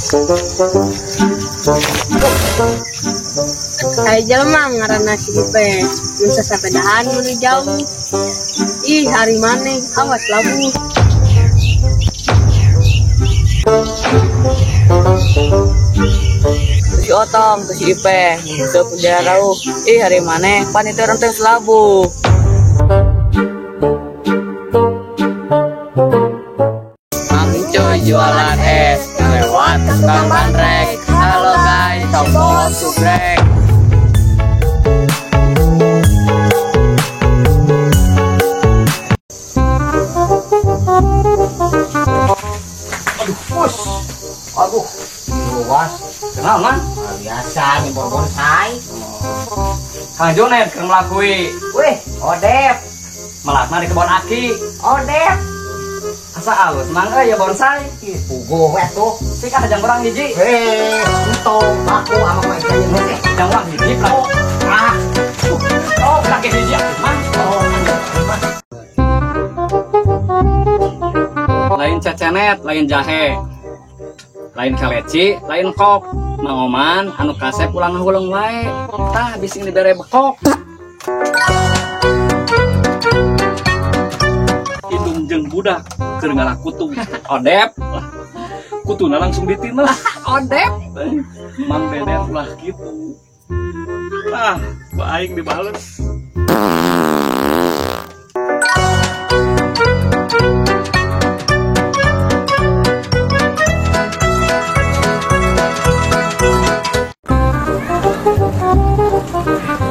Hai jelema ngaranna si Dipe, mun sasapedahan meuli jauh. Ih, hari maneh awas labu. Si Otong, si Ipe, teu punya rauh. Ih, hari maneh panitia renteng selabu. Cuy jualan es lewat tukang bandrek. Halo guys, tombol subrek. Aduh, bos. Aduh, luas. Kenal man? Biasa nih bonsai. Kang Jonet keur melakui Wih, Odep. melakna di kebon aki. Odep. Asa alus mang ya bonsai. Ih, puguh we tuh. Sik ajang urang hiji. Untung aku sama Mike aja nih. Ajang urang hiji lah. Ah, Oh, kaki hiji atuh mang. Lain cecenet, lain jahe. Lain keleci, lain kok. Mang Oman anu kasep ulang ngulung wae. Tah bising dibere bekok. Indung jeung budak keur ngalakutung. Odep. Kutuna langsung ditinah. Odep. Mang Deden ulah kitu. Ah, ku aing dibales.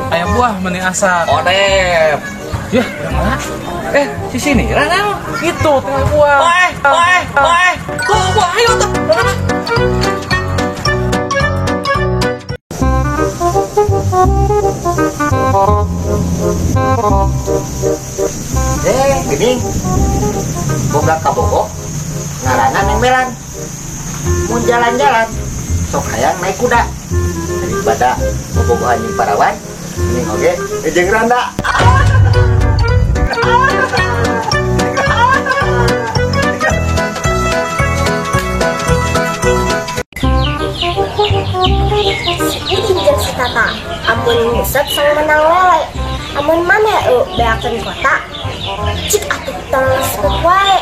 Ayam buah meni asap. Odep. Yah, yang mana? Si sini, Rana. Itu tengah buah. Kok buah ayo tuh. Gening. Boga kabogok. Ngaranna Neng Melan. Mun jalan-jalan, sok hayang naik kuda. Daripada bobogohan jeung parawan, mending oge jeung Randa. Ini jeung si Tata, amun ngusep sang menang lele. Amun mana beakeun kota, cik atuh teles wae.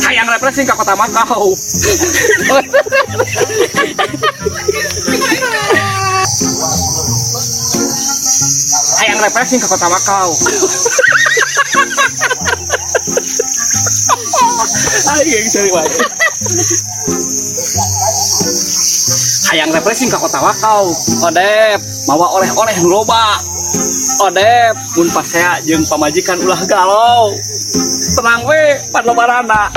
Hayang refreshing ka kota Makau. Hayang refreshing ke kota Makau. Aing cari wae. Hayang refreshing ke kota Makau. Odep, mawa oleh-oleh nu loba. Odep, mun pasea jeung pamajikan ulah galau. Tenang we, pan lebarana.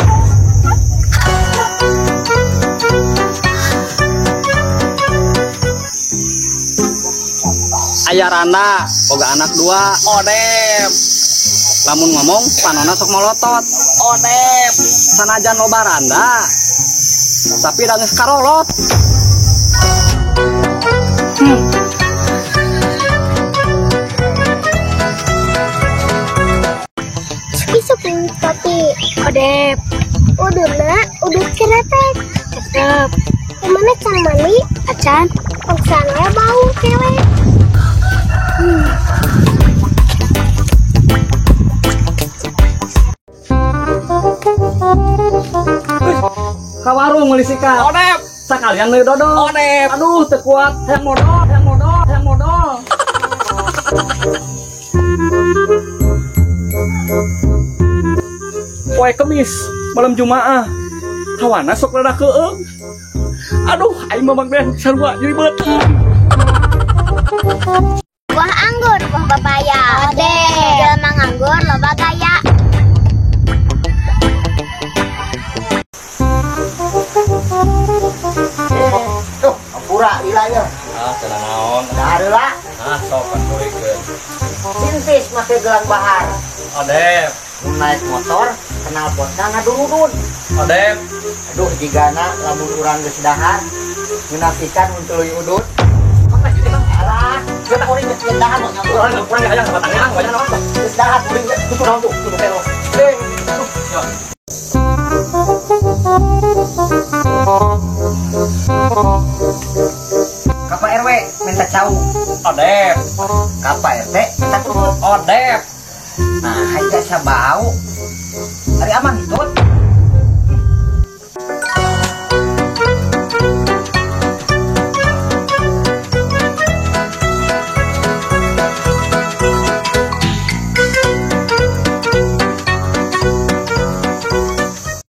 Ayarana, boga anak dua, Odep. Lamun ngomong, panona sok molotot, Odep. Sanajan lo baranda, tapi dangis karolot. Isupin tapi Odep. Uduna, udut keretek. Cakep. Kemana Can Mani? Acan, paksana bau cewek. Ka warung meuli sikat. Odep, sakalian meuli dodol. Odep. Aduh, teu kuat. Hayang modal. Poe Kemis, malam Jumaah. Hawana sok rada keung. Aduh, aing mamang den sarua nyeribet. Buah anggur, buah papaya. Odep. Jelema nganggur loba gaya. Tuh, ampura wilayah. Tenang naon. Ada heula. Sok katuikeun. Sintis make gelang bahar. Odep, Naik motor, kenal potna ngadurudun. Odep. Aduh, jigana lamun urang geus dahar, menafikan mun tuluy udut. Alah, kurang ayang sama tangan banyak naon. Geus dahat kuring tuh naon tuh telo. Deng. Kapa RW minta cau. Odep, Kapa RT minta tutut. odep. Nah, haja sabau. Hari aman hitut.